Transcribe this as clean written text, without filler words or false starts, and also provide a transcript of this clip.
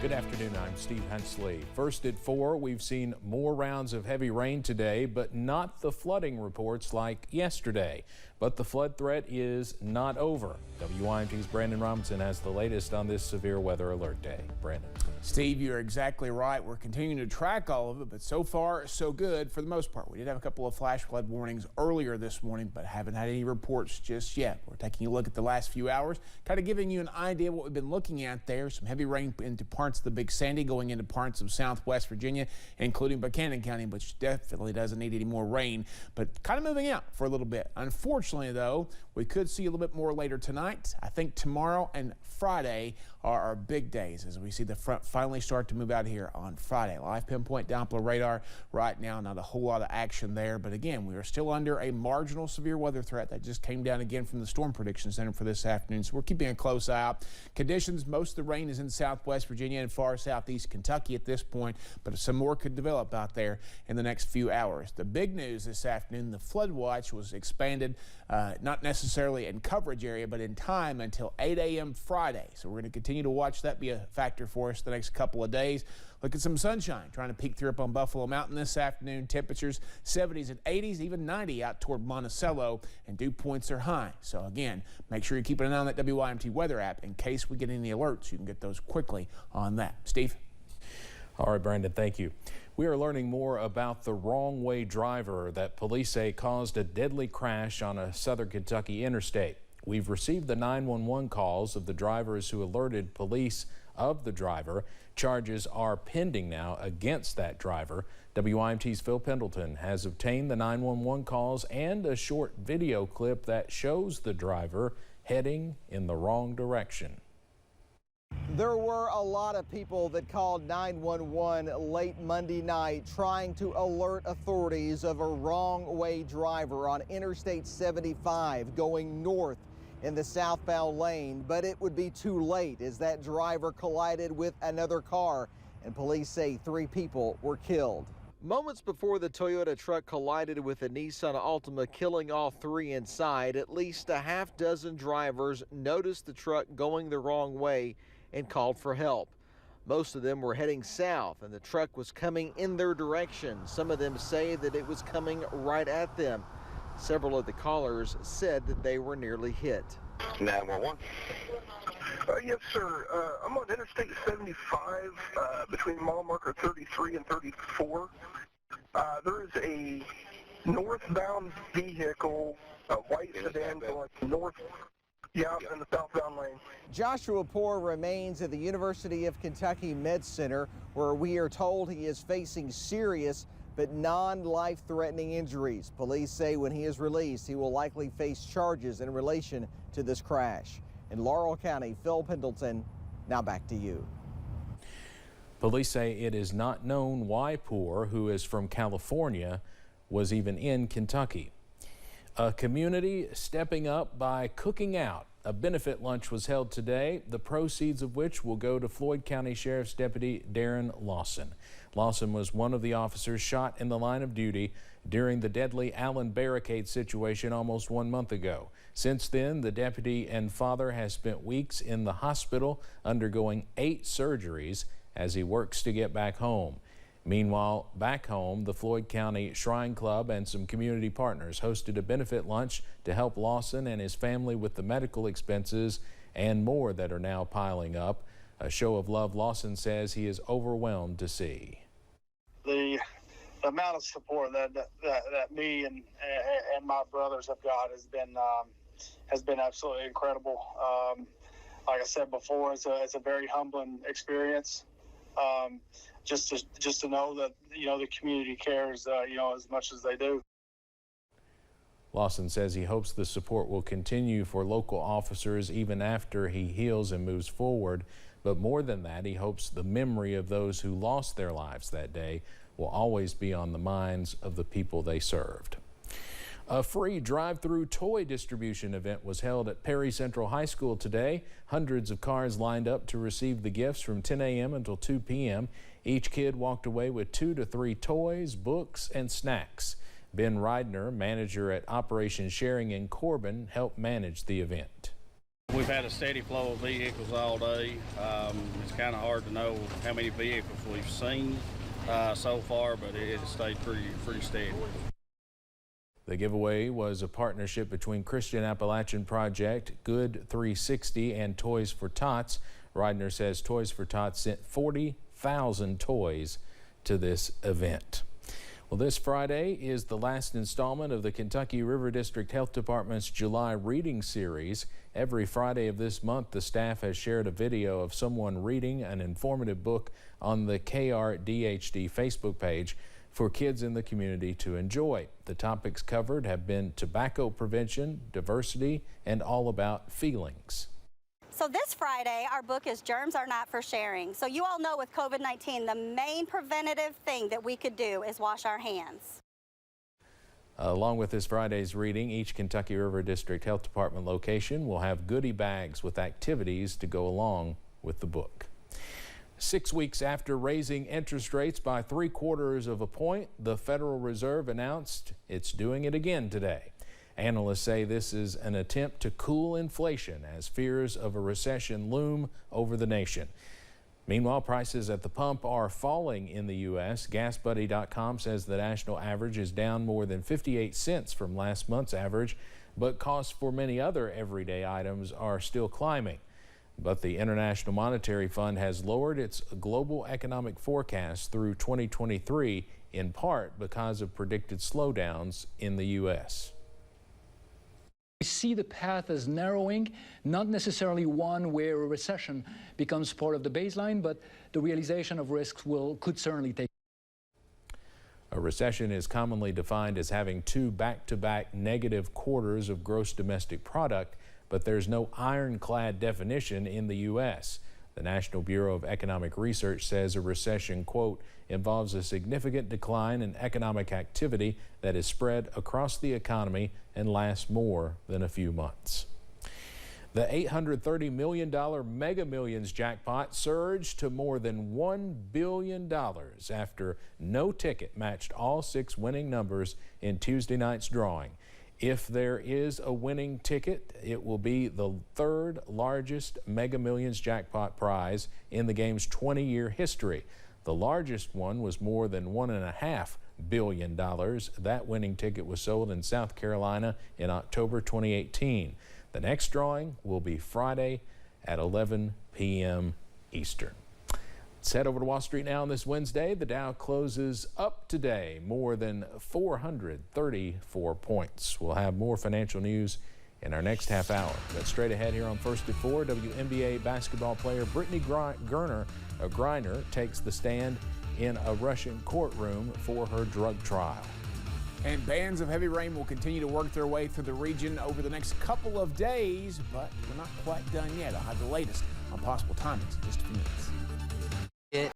Good afternoon, I'm Steve Hensley. First at 4, we've seen more rounds of heavy rain today, but not the flooding reports like yesterday. But the flood threat is not over. WYMT's Brandon Robinson has the latest on this severe weather alert day. Brandon. Steve, you're exactly right. We're continuing to track all of it, but so far, so good for the most part. We did have a couple of flash flood warnings earlier this morning, but haven't had any reports just yet. We're taking a look at the last few hours, kind of giving you an idea of what we've been looking at there. Some heavy rain into parts of the Big Sandy, going into parts of southwest Virginia, including Buchanan County, which definitely doesn't need any more rain, but kind of moving out for a little bit. Unfortunately, though, we could see a little bit more later tonight. I think tomorrow and Friday are our big days as we see the front finally start to move out here on Friday. Live pinpoint Doppler radar right now, not a whole lot of action there, but again, we are still under a marginal severe weather threat that just came down again from the Storm Prediction Center for this afternoon, so we're keeping a close eye out. Conditions, most of the rain is in southwest Virginia and far southeast Kentucky at this point, but some more could develop out there in the next few hours. The big news this afternoon, the flood watch was expanded, not necessarily in coverage area, but in time until 8 a.m. Friday. So we're going to continue to watch that be a factor for us the next couple of days. Look at some sunshine trying to peek through up on Buffalo Mountain this afternoon. Temperatures 70s and 80s, even 90 out toward Monticello, and dew points are high. So again, make sure you're keeping an eye on that WYMT weather app in case we get any alerts. You can get those quickly on that. Steve? All right, Brandon, thank you. We are learning more about the wrong way driver that police say caused a deadly crash on a southern Kentucky interstate. We've received the 911 calls of the drivers who alerted police of the driver. Charges are pending now against that driver. WYMT's Phil Pendleton has obtained the 911 calls and a short video clip that shows the driver heading in the wrong direction. There were a lot of people that called 911 late Monday night trying to alert authorities of a wrong way driver on Interstate 75 going north in the southbound lane, but it would be too late as that driver collided with another car, and police say 3 people were killed. Moments before the Toyota truck collided with a Nissan Altima, killing all 3 inside, at least a half dozen drivers noticed the truck going the wrong way and called for help. Most of them were heading south and the truck was coming in their direction. Some of them say that it was coming right at them. Several of the callers said that they were nearly hit. 911. Yes, sir. I'm on Interstate 75 between mile marker 33 and 34. There is a northbound vehicle, a white sedan going north. Yeah, in the southbound lane. Joshua Poor remains at the University of Kentucky Med Center, where we are told he is facing serious but non-life-threatening injuries. Police say when he is released, he will likely face charges in relation to this crash. In Laurel County, Phil Pendleton, now back to you. Police say it is not known why Poor, who is from California, was even in Kentucky. A community stepping up by cooking out. A benefit lunch was held today, the proceeds of which will go to Floyd County Sheriff's Deputy Darren Lawson. Lawson was one of the officers shot in the line of duty during the deadly Allen barricade situation almost 1 month ago. Since then, the deputy and father has spent weeks in the hospital undergoing 8 surgeries as he works to get back home. Meanwhile, back home, the Floyd County Shrine Club and some community partners hosted a benefit lunch to help Lawson and his family with the medical expenses and more that are now piling up. A show of love Lawson says he is overwhelmed to see. The amount of support that me and my brothers have got has been absolutely incredible. Like I said before, it's a very humbling experience. Just to know that the community cares as much as they do. Lawson says he hopes the support will continue for local officers even after he heals and moves forward. But more than that, he hopes the memory of those who lost their lives that day will always be on the minds of the people they served. A free drive-through toy distribution event was held at Perry Central High School today. Hundreds of cars lined up to receive the gifts from 10 a.m. until 2 p.m. Each kid walked away with 2 to 3 toys, books, and snacks. Ben Reidner, manager at Operation Sharing in Corbin, helped manage the event. We've had a steady flow of vehicles all day. It's kind of hard to know how many vehicles we've seen so far, but it has stayed pretty steady. The giveaway was a partnership between Christian Appalachian Project, Good 360, and Toys for Tots. Reidner says Toys for Tots sent 40,000 toys to this event. Well, this Friday is the last installment of the Kentucky River District Health Department's July reading series. Every Friday of this month, the staff has shared a video of someone reading an informative book on the KRDHD Facebook page for kids in the community to enjoy. The topics covered have been tobacco prevention, diversity, and all about feelings. So this Friday, our book is Germs Are Not for Sharing. So you all know with COVID-19, the main preventative thing that we could do is wash our hands. Along with this Friday's reading, each Kentucky River District Health Department location will have goodie bags with activities to go along with the book. 6 weeks after raising interest rates by 3/4 of a point, the Federal Reserve announced it's doing it again today. Analysts say this is an attempt to cool inflation as fears of a recession loom over the nation. Meanwhile, prices at the pump are falling in the U.S. GasBuddy.com says the national average is down more than 58 cents from last month's average, but costs for many other everyday items are still climbing. But the International Monetary Fund has lowered its global economic forecast through 2023, in part because of predicted slowdowns in the U.S. We see the path as narrowing, not necessarily one where a recession becomes part of the baseline, but the realization of risks could certainly take. A recession is commonly defined as having two back-to-back negative quarters of gross domestic product, but there's no ironclad definition in the U.S. The National Bureau of Economic Research says a recession, quote, involves a significant decline in economic activity that is spread across the economy and lasts more than a few months. The $830 million Mega Millions jackpot surged to more than $1 billion after no ticket matched all 6 winning numbers in Tuesday night's drawing. If there is a winning ticket, it will be the 3rd largest Mega Millions jackpot prize in the game's 20-year history. The largest one was more than $1.5 billion. That winning ticket was sold in South Carolina in October 2018. The next drawing will be Friday at 11 p.m. Eastern. Let's head over to Wall Street now on this Wednesday. The Dow closes up today more than 434 points. We'll have more financial news in our next half hour. But straight ahead here on First at 4, WNBA basketball player Brittany Griner takes the stand in a Russian courtroom for her drug trial. And bands of heavy rain will continue to work their way through the region over the next couple of days, but we're not quite done yet. I'll have the latest on possible timings in just a few minutes.